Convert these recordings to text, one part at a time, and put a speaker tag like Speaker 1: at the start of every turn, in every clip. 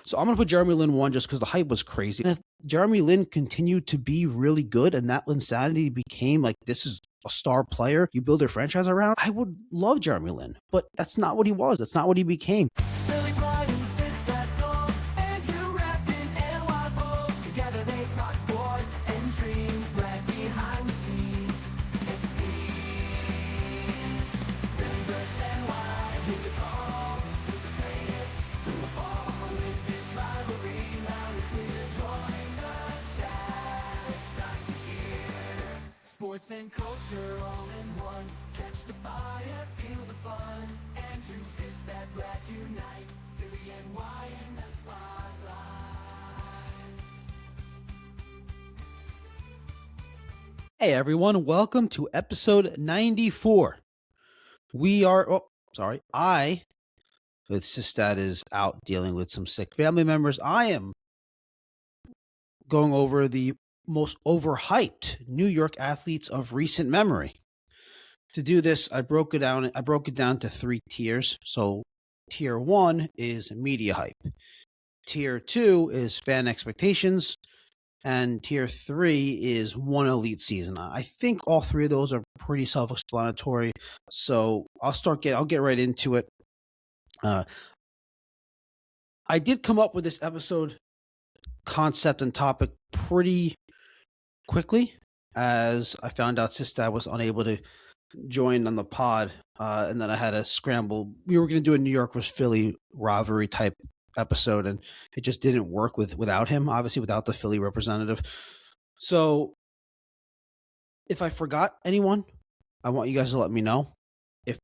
Speaker 1: So I'm going to put Jeremy Lin 1 just because the hype was crazy. And if Jeremy Lin continued to be really good and that Linsanity became like, this is a star player you build your franchise around, I would love Jeremy Lin. But that's not what he was. That's not what he became.
Speaker 2: Sports and culture all in one. Catch the fire, feel the fun. Andrew Sistad, glad unite. Philly NY in the spotlight.
Speaker 1: Hey everyone, welcome to episode 94. With Sistad is out dealing with some sick family members. I am going over the most overhyped New York athletes of recent memory. To do this, I broke it down to 3 tiers. So tier 1 is media hype. Tier 2 is fan expectations. And tier 3 is one elite season. I think all 3 of those are pretty self-explanatory. So I'll get right into it. I did come up with this episode concept and topic pretty quickly, as I found out Sistad was unable to join on the pod, and then I had to scramble. We were going to do a New York vs. Philly rivalry type episode, and it just didn't work without him, obviously without the Philly representative. So if I forgot anyone, I want you guys to let me know. Because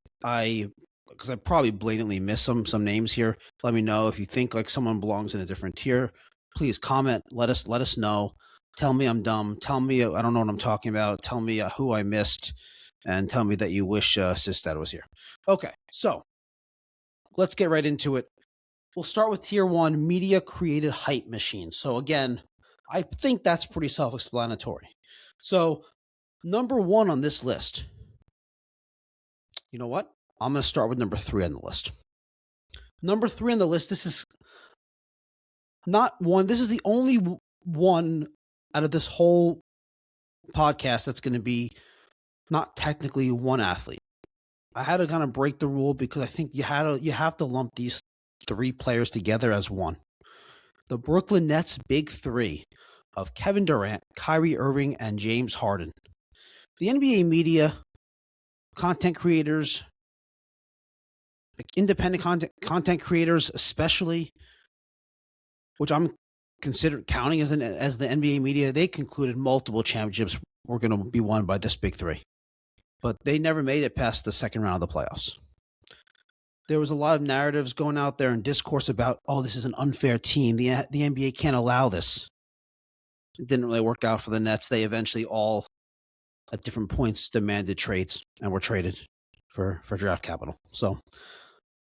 Speaker 1: I probably blatantly missed some names here. Let me know if you think like someone belongs in a different tier. Please comment. Let us know. Tell me I'm dumb. Tell me I don't know what I'm talking about. Tell me who I missed, and tell me that you wish Sistad was here. Okay, so let's get right into it. We'll start with tier 1, media created hype machine. So again, I think that's pretty self-explanatory. So number 1 on this list, you know what? I'm going to start with number 3 on the list. Number 3 on the list, this is not one. This is the only one out of this whole podcast that's going to be not technically one athlete. I had to kind of break the rule because I think you have to lump these 3 players together as one. The Brooklyn Nets big 3 of Kevin Durant, Kyrie Irving, and James Harden. The NBA media, content creators, independent content creators especially, which I'm considered counting as the NBA media, they concluded multiple championships were going to be won by this big 3. But they never made it past the second round of the playoffs. There was a lot of narratives going out there and discourse about, oh, this is an unfair team. The NBA can't allow this. It didn't really work out for the Nets. They eventually all, at different points, demanded trades and were traded for draft capital. So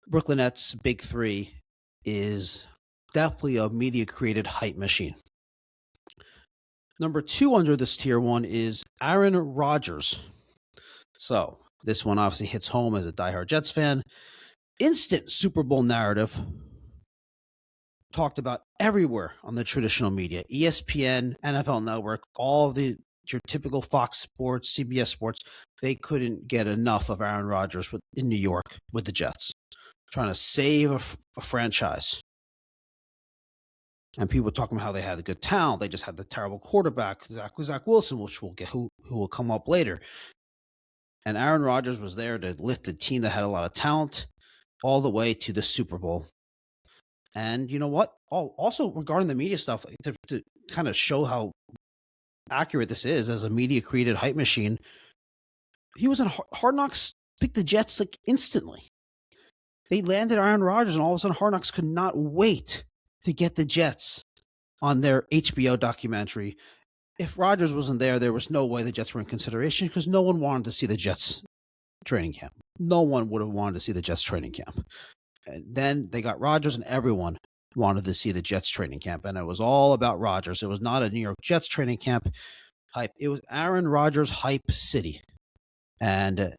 Speaker 1: Brooklyn Nets big 3 is definitely a media created hype machine. Number 2 under this tier 1 is Aaron Rodgers. So this one obviously hits home as a diehard Jets fan. Instant Super Bowl narrative talked about everywhere on the traditional media, ESPN, NFL Network, all of your typical Fox Sports, CBS Sports. They couldn't get enough of Aaron Rodgers in New York with the Jets, trying to save a franchise. And people talking about how they had a good talent. They just had the terrible quarterback, Zach Wilson, which we'll get, who will come up later. And Aaron Rodgers was there to lift a team that had a lot of talent all the way to the Super Bowl. And you know what? Also regarding the media stuff, to kind of show how accurate this is as a media created hype machine, he was in Hard Knocks, picked the Jets like instantly. They landed Aaron Rodgers, and all of a sudden Hard Knocks could not wait to get the Jets on their HBO documentary. If Rodgers wasn't there, there was no way the Jets were in consideration because no one wanted to see the Jets training camp. No one would have wanted to see the Jets training camp. And then they got Rodgers, and everyone wanted to see the Jets training camp. And it was all about Rodgers. It was not a New York Jets training camp hype. It was Aaron Rodgers hype city. And,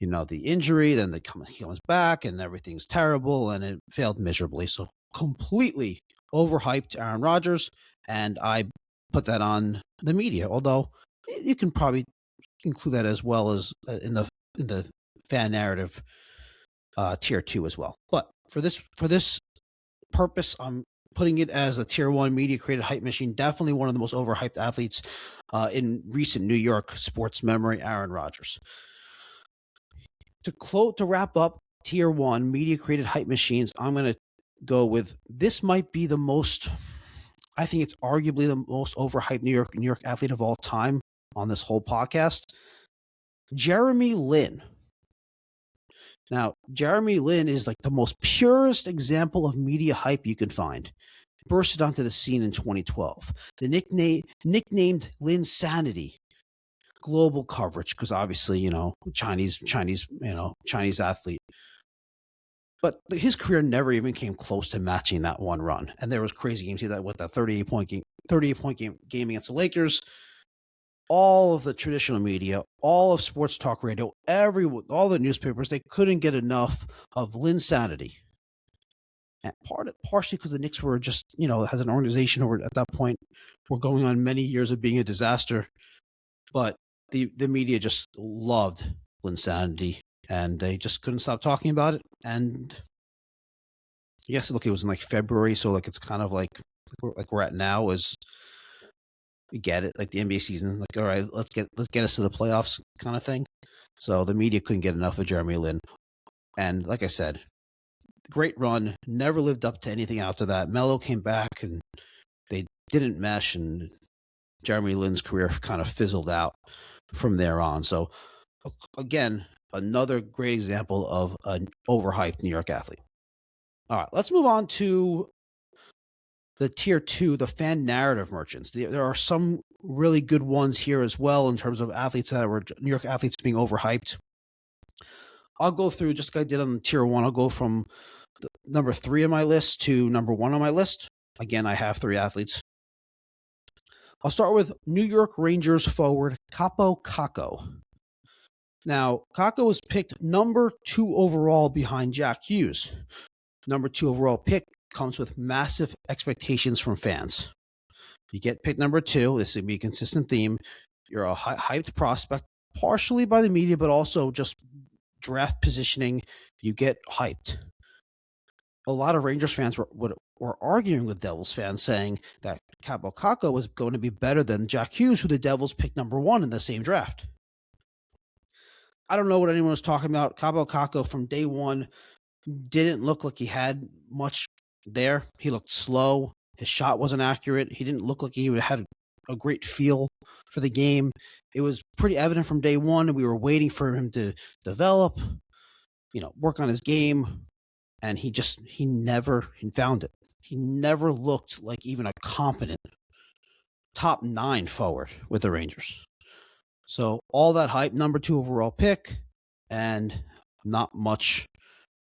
Speaker 1: the injury, then he comes back and everything's terrible and it failed miserably. So completely overhyped Aaron Rodgers, and I put that on the media. Although you can probably include that as well as in the fan narrative tier 2 as well. But for this purpose, I'm putting it as a tier 1 media created hype machine. Definitely one of the most overhyped athletes in recent New York sports memory, Aaron Rodgers. To wrap up tier 1 media created hype machines, I'm going to go with this. Might be the most, I think it's arguably the most overhyped New York athlete of all time on this whole podcast, Jeremy Lin. Now, Jeremy Lin is like the most purest example of media hype you can find. Bursted onto the scene in 2012. The nicknamed Linsanity. Global coverage, because obviously, Chinese athlete. But his career never even came close to matching that one run. And there was crazy games. See that with that 38-point game against the Lakers. All of the traditional media, all of sports talk radio, all the newspapers, they couldn't get enough of Linsanity. And partially because the Knicks were just, as an organization or at that point, were going on many years of being a disaster. But the media just loved Linsanity, and they just couldn't stop talking about it. And I guess, look, it was in like February, so like it's kind of like we're at now is, we get it, like the NBA season, like, all right, let's get us to the playoffs kind of thing. So the media couldn't get enough of Jeremy Lin. And like I said, great run, never lived up to anything after that. Melo came back and they didn't mesh, and Jeremy Lin's career kind of fizzled out from there on. So again, another great example of an overhyped New York athlete. All right, let's move on to the tier 2, the fan narrative merchants. There are some really good ones here as well in terms of athletes that were New York athletes being overhyped. I'll go through, just like I did on tier 1, I'll go from number 3 on my list to number 1 on my list. Again, I have 3 athletes. I'll start with New York Rangers forward Kaapo Kakko. Now, Kakko was picked number 2 overall behind Jack Hughes. Number 2 overall pick comes with massive expectations from fans. You get picked number 2, this would be a consistent theme. You're a hyped prospect, partially by the media, but also just draft positioning. You get hyped. A lot of Rangers fans were arguing with Devils fans, saying that Kaapo Kakko was going to be better than Jack Hughes, who the Devils picked number 1 in the same draft. I don't know what anyone was talking about. Kaapo Kakko from day 1 didn't look like he had much there. He looked slow. His shot wasn't accurate. He didn't look like he had a great feel for the game. It was pretty evident from day 1, and we were waiting for him to develop, work on his game, and he never found it. He never looked like even a competent top 9 forward with the Rangers. So all that hype, number 2 overall pick, and not much,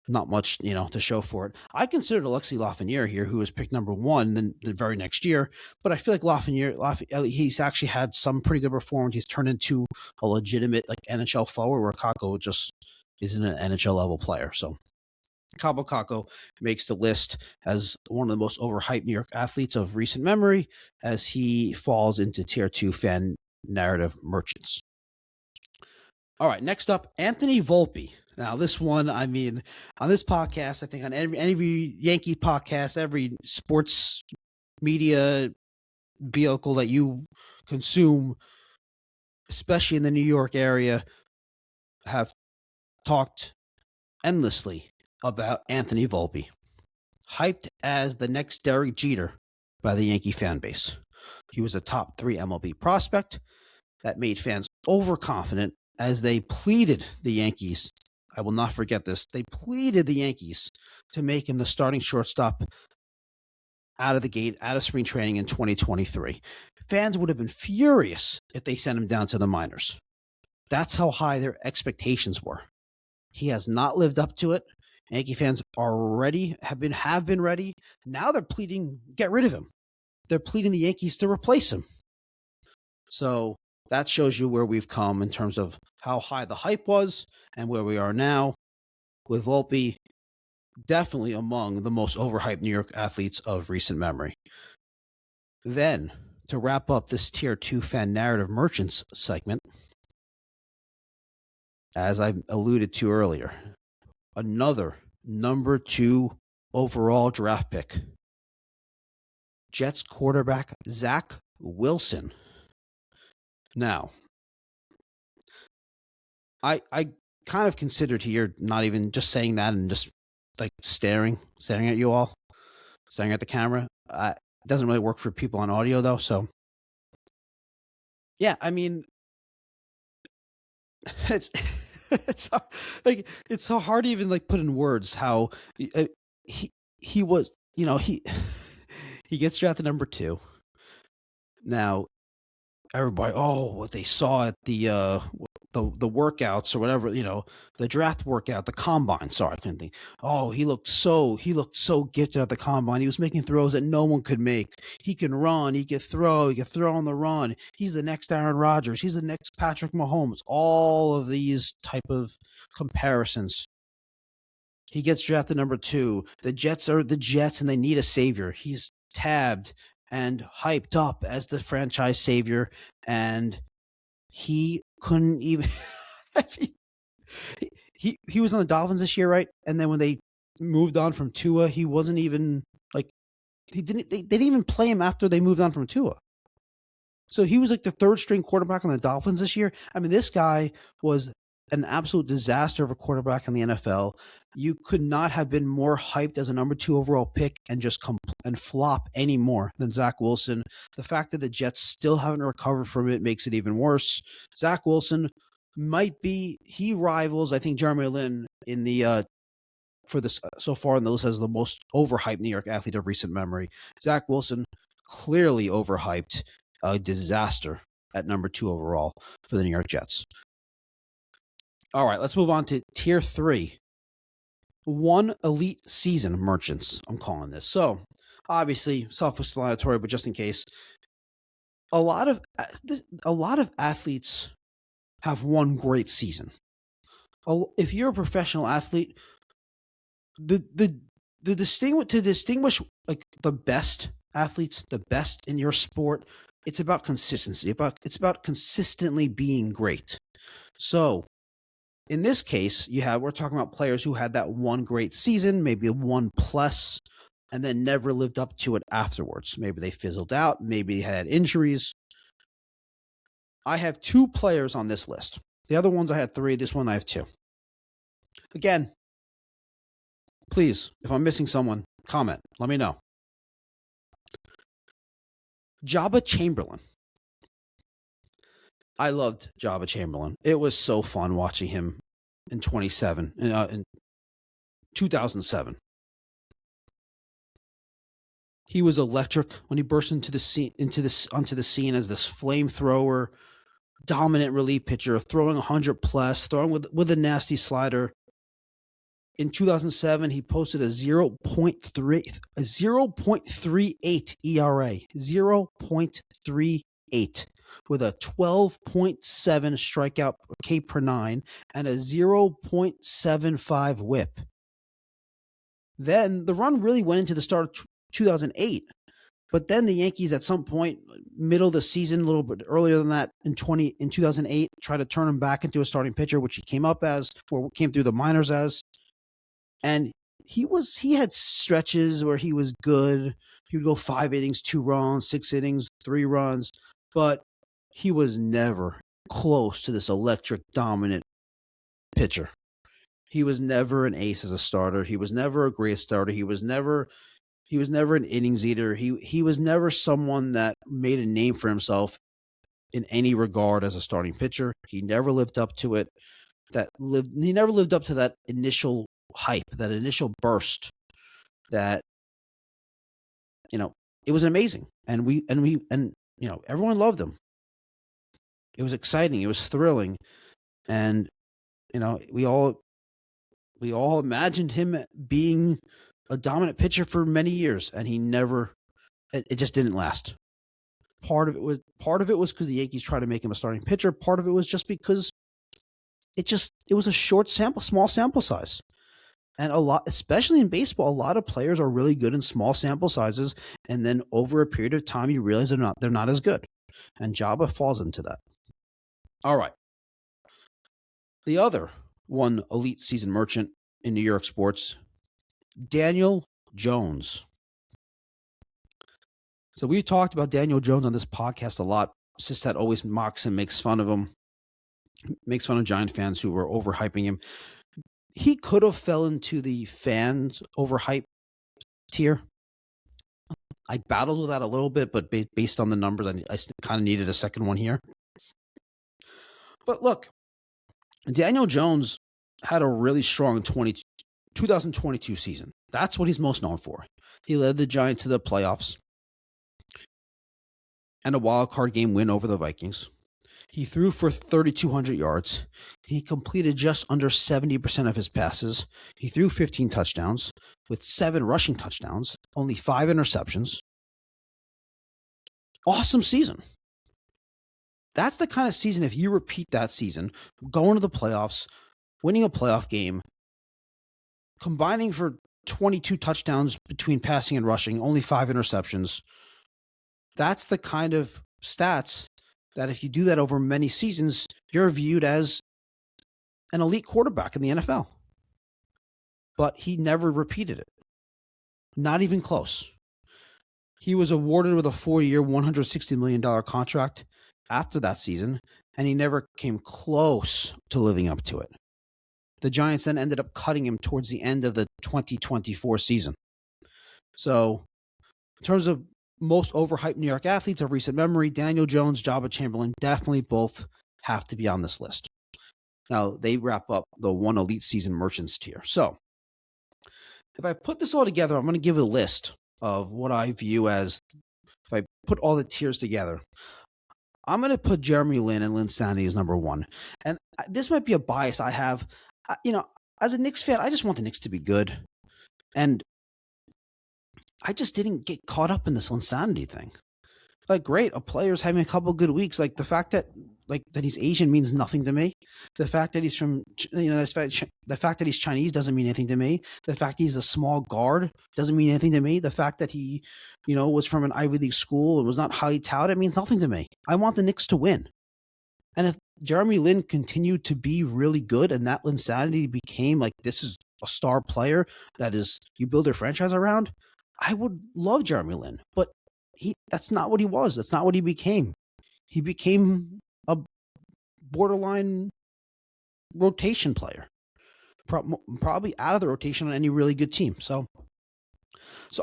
Speaker 1: to show for it. I considered Alexis Lafreniere here, who was picked number 1 then the very next year. But I feel like Lafreniere, he's actually had some pretty good performance. He's turned into a legitimate NHL forward, where Kakko just isn't an NHL level player. So Kaapo Kakko makes the list as one of the most overhyped New York athletes of recent memory, as he falls into tier 2 fan narrative merchants. All right, next up, Anthony Volpe. Now, this one, on this podcast, I think on every Yankee podcast, every sports media vehicle that you consume, especially in the New York area, have talked endlessly about Anthony Volpe, hyped as the next Derek Jeter by the Yankee fan base. He was a top 3 MLB prospect that made fans overconfident as they pleaded the Yankees. I will not forget this. They pleaded the Yankees to make him the starting shortstop out of the gate, out of spring training in 2023. Fans would have been furious if they sent him down to the minors. That's how high their expectations were. He has not lived up to it. Yankee fans are ready, have been ready. Now they're pleading, get rid of him. They're pleading the Yankees to replace him. So that shows you where we've come in terms of how high the hype was and where we are now with Volpe. definitely among the most overhyped New York athletes of recent memory. Then, to wrap up this Tier 2 fan narrative merchants segment, as I alluded to earlier, another number 2 overall draft pick, Jets quarterback Zach Wilson. Now, I kind of considered here not even just saying that and just like staring at you all, staring at the camera. It doesn't really work for people on audio though. So, yeah, I mean, it's it's so hard to even like put in words how he was. He gets drafted number 2. Now, everybody, what they saw at the workouts or whatever, the draft workout, the combine. Sorry, I couldn't think. Oh, he looked so gifted at the combine. He was making throws that no one could make. He can run, he can throw on the run. He's the next Aaron Rodgers. He's the next Patrick Mahomes. All of these type of comparisons. He gets drafted number 2. The Jets are the Jets and they need a savior. He's tabbed and hyped up as the franchise savior, and he couldn't even he was on the Dolphins this year, right? And then when they moved on from Tua, he wasn't even like they didn't even play him after they moved on from Tua. So he was like the 3rd string quarterback on the Dolphins this year. I mean, this guy was an absolute disaster of a quarterback in the NFL. You could not have been more hyped as a number 2 overall pick and just come and flop any more than Zach Wilson. The fact that the Jets still haven't recovered from it makes it even worse. Zach Wilson he rivals, I think, Jeremy Lin in the for this so far in the list as the most overhyped New York athlete of recent memory. Zach Wilson, clearly overhyped, a disaster at number 2 overall for the New York Jets. All right, let's move on to Tier 3. 1 elite season merchants, I'm calling this. So, obviously, self-explanatory, but just in case, a lot of athletes have one great season. If you're a professional athlete, to distinguish like the best athletes, the best in your sport, it's about consistency. It's about consistently being great. So, in this case, we're talking about players who had that one great season, maybe 1+, and then never lived up to it afterwards. Maybe they fizzled out. Maybe they had injuries. I have 2 players on this list. The other ones I had 3. This one I have 2. Again, please, if I'm missing someone, comment. Let me know. Jabba Chamberlain. I loved Jabba Chamberlain. It was so fun watching him in 2007. He was electric when he burst onto the scene as this flamethrower, dominant relief pitcher, throwing 100+, throwing with a nasty slider. In 2007, he posted a 0.38 ERA, 0.38, with a 12.7 strikeout K per 9 and a 0.75 WHIP. Then the run really went into the start of 2008. But then the Yankees at some point, middle of the season, a little bit earlier than that, in 2008, tried to turn him back into a starting pitcher, which he came through the minors as. And he had stretches where he was good. He would go 5 innings, 2 runs, 6 innings, 3 runs, but he was never close to this electric, dominant pitcher. He was never an ace as a starter. He was never a great starter. He was never an innings eater. He was never someone that made a name for himself in any regard as a starting pitcher. He never lived up to it. He never lived up to that initial hype, that initial burst. That it was amazing, and everyone loved him. It was exciting. It was thrilling, and we all imagined him being a dominant pitcher for many years, and it just didn't last. Part of it was because the Yankees tried to make him a starting pitcher. Part of it was just because it was a small sample size. And a lot, especially in baseball, a lot of players are really good in small sample sizes, and then over a period of time, you realize they're not as good. And Jabba falls into that. All right. The other one elite season merchant in New York sports, Daniel Jones. So we talked about Daniel Jones on this podcast a lot. Sistat always mocks him, makes fun of him, makes fun of Giant fans who were overhyping him. He could have fell into the fans overhype tier. I battled with that a little bit, but based on the numbers, I kind of needed a second one here. But look, Daniel Jones had a really strong 2022 season. That's what he's most known for. He led the Giants to the playoffs and a wild card game win over the Vikings. He threw for 3,200 yards. He completed just under 70% of his passes. He threw 15 touchdowns with 7 rushing touchdowns, only 5 interceptions. Awesome season. That's the kind of season, if you repeat that season, going to the playoffs, winning a playoff game, combining for 22 touchdowns between passing and rushing, only 5 interceptions. That's the kind of stats that if you do that over many seasons, you're viewed as an elite quarterback in the NFL. But he never repeated it. Not even close. He was awarded with a 4-year, $160 million contract after that season, and he never came close to living up to it. The Giants then ended up cutting him towards the end of the 2024 season. So, in terms of most overhyped New York athletes of recent memory, Daniel Jones, Jabba Chamberlain, definitely both have to be on this list. Now, they wrap up the one elite season merchants tier. So, if I put this all together, I'm going to give a list of what I view as, if I put all the tiers together, I'm going to put Jeremy Lin and Linsanity as number 1. And this might be a bias I have. As a Knicks fan, I just want the Knicks to be good. And I just didn't get caught up in this Linsanity thing. Like, great, a player's having a couple good weeks. Like, the fact that he's Asian means nothing to me. The fact that he's from, the fact that he's Chinese doesn't mean anything to me. The fact that he's a small guard doesn't mean anything to me. The fact that he, was from an Ivy League school and was not highly touted means nothing to me. I want the Knicks to win. And if Jeremy Lin continued to be really good and that Linsanity became like, this is a star player that is, you build a franchise around, I would love Jeremy Lin. But that's not what he was. That's not what he became. He became a borderline rotation player, probably out of the rotation on any really good team. So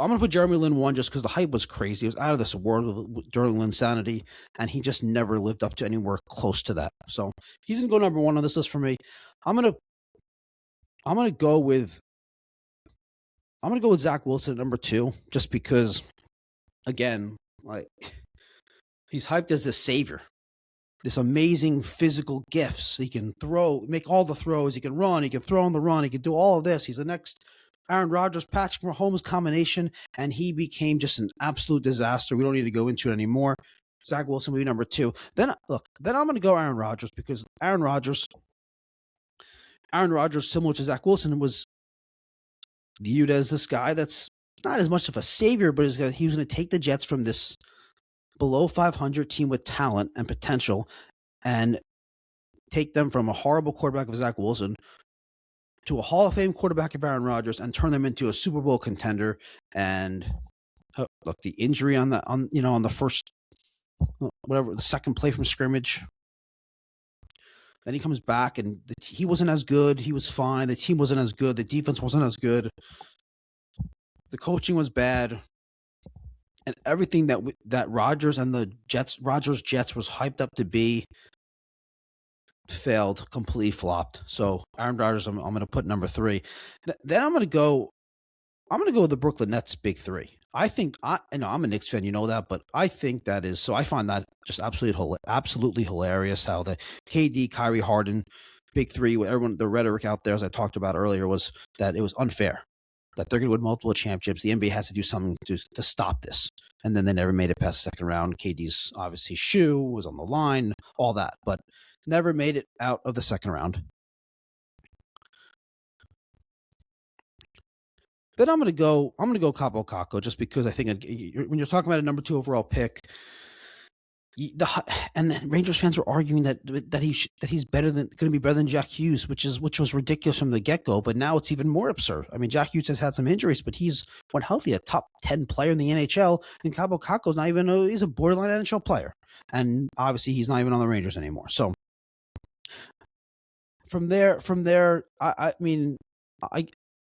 Speaker 1: I'm going to put Jeremy Lin 1 just because the hype was crazy. It was out of this world during Linsanity, and he just never lived up to anywhere close to that. So he's going to go number 1 on this list for me. I'm going to go with Zach Wilson at number 2, just because, again, like, he's hyped as a savior. This amazing physical gifts. He can throw, make all the throws. He can run. He can throw on the run. He can do all of this. He's the next Aaron Rodgers, Patrick Mahomes combination, and he became just an absolute disaster. We don't need to go into it anymore. Zach Wilson will be number 2. Then I'm going to go Aaron Rodgers, because Aaron Rodgers, similar to Zach Wilson, was viewed as this guy that's not as much of a savior, but he was going to take the Jets from this below 500 team with talent and potential and take them from a horrible quarterback of Zach Wilson to a Hall of Fame quarterback of Aaron Rodgers and turn them into a Super Bowl contender. And look, the injury on the first, the second play from scrimmage, then he comes back and he wasn't as good. He was fine. The team wasn't as good. The defense wasn't as good. The coaching was bad. And everything that Rodgers and the Jets was hyped up to be failed, completely flopped. So Aaron Rodgers, I'm going to put number 3. Then I'm going to go with the Brooklyn Nets big 3. I think I'm a Knicks fan, you know that, but I think that is, so I find that just absolutely hilarious how the KD, Kyrie, Harden big 3, the rhetoric out there, as I talked about earlier, was that it was unfair, that they're going to win multiple championships. The NBA has to do something to stop this. And then they never made it past the second round. KD's obviously shoe was on the line, all that, but never made it out of the second round. Then I'm gonna go Capo Caco just because I think when you're talking about a number 2 overall pick, and then Rangers fans were arguing that he's better than going to be better than Jack Hughes, which was ridiculous from the get go. But now it's even more absurd. I mean, Jack Hughes has had some injuries, but he's when healthy a top 10 player in the NHL, and Cabo Caco's not even he's a borderline NHL player, and obviously he's not even on the Rangers anymore. So from there, I mean,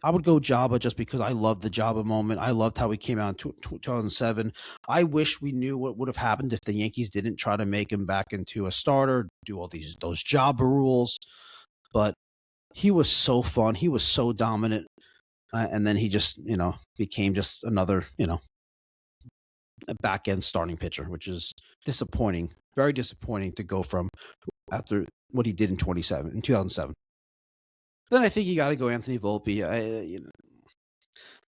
Speaker 1: I would go Jabba just because I loved the Jabba moment. I loved how he came out in 2007. I wish we knew what would have happened if the Yankees didn't try to make him back into a starter, do all those Jabba rules. But he was so fun. He was so dominant. And then he just, became just another, a back end starting pitcher, which is disappointing, very disappointing to go from after what he did in 2007. Then I think you got to go Anthony Volpe.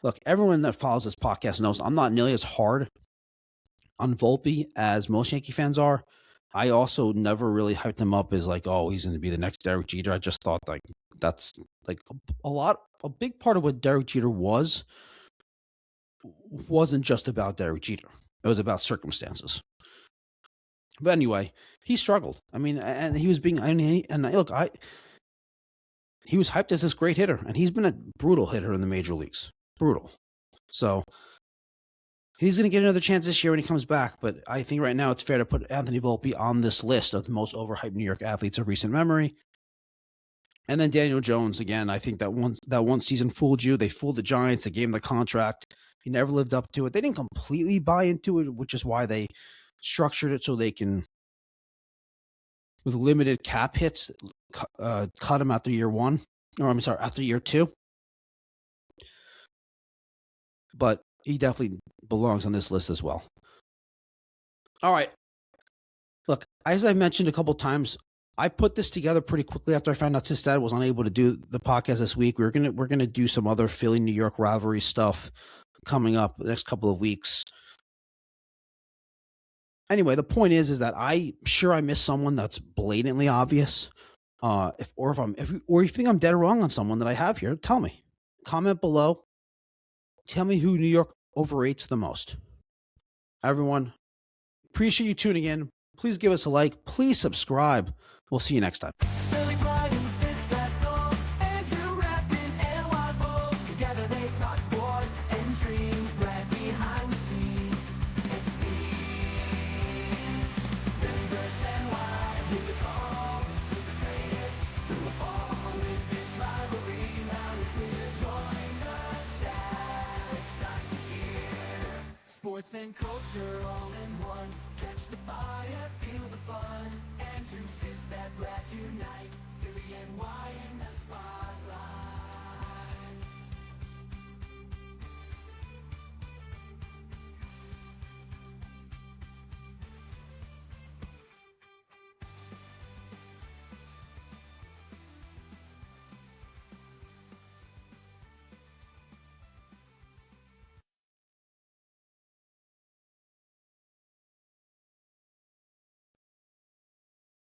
Speaker 1: Look, everyone that follows this podcast knows I'm not nearly as hard on Volpe as most Yankee fans are. I also never really hyped him up as like, oh, he's going to be the next Derek Jeter. I just thought like that's like a big part of what Derek Jeter wasn't just about Derek Jeter. It was about circumstances. But anyway, he struggled. I mean, and he was being, he was hyped as this great hitter, and he's been a brutal hitter in the major leagues. Brutal. So he's going to get another chance this year when he comes back, but I think right now it's fair to put Anthony Volpe on this list of the most overhyped New York athletes of recent memory. And then Daniel Jones, again, I think that one season fooled you. They fooled the Giants. They gave him the contract. He never lived up to it. They didn't completely buy into it, which is why they structured it so they can, with limited cap hits, cut him after year one. Or I'm sorry, after year two. But he definitely belongs on this list as well. All right. Look, as I mentioned a couple times, I put this together pretty quickly after I found out Sistad was unable to do the podcast this week. We're gonna do some other Philly New York rivalry stuff coming up the next couple of weeks. Anyway, the point is that I'm sure I missed someone that's blatantly obvious. If you think I'm dead wrong on someone that I have here, tell me. Comment below. Tell me who New York overrates the most. Everyone, appreciate you tuning in. Please give us a like. Please subscribe. We'll see you next time.
Speaker 2: Philly pride insists that's all. Andrew rapping and Wild Bulls. Together they talk sports and dreams. Right behind the scenes. It seems. Philly versus NY. Who the call? Who's the greatest? Who will fall with this rivalry? Now it's clear to join the chat. It's time to cheer. Sports and culture all in one. Catch the fire, feel the fun. Andrew Sistad, glad unite. Philly NY and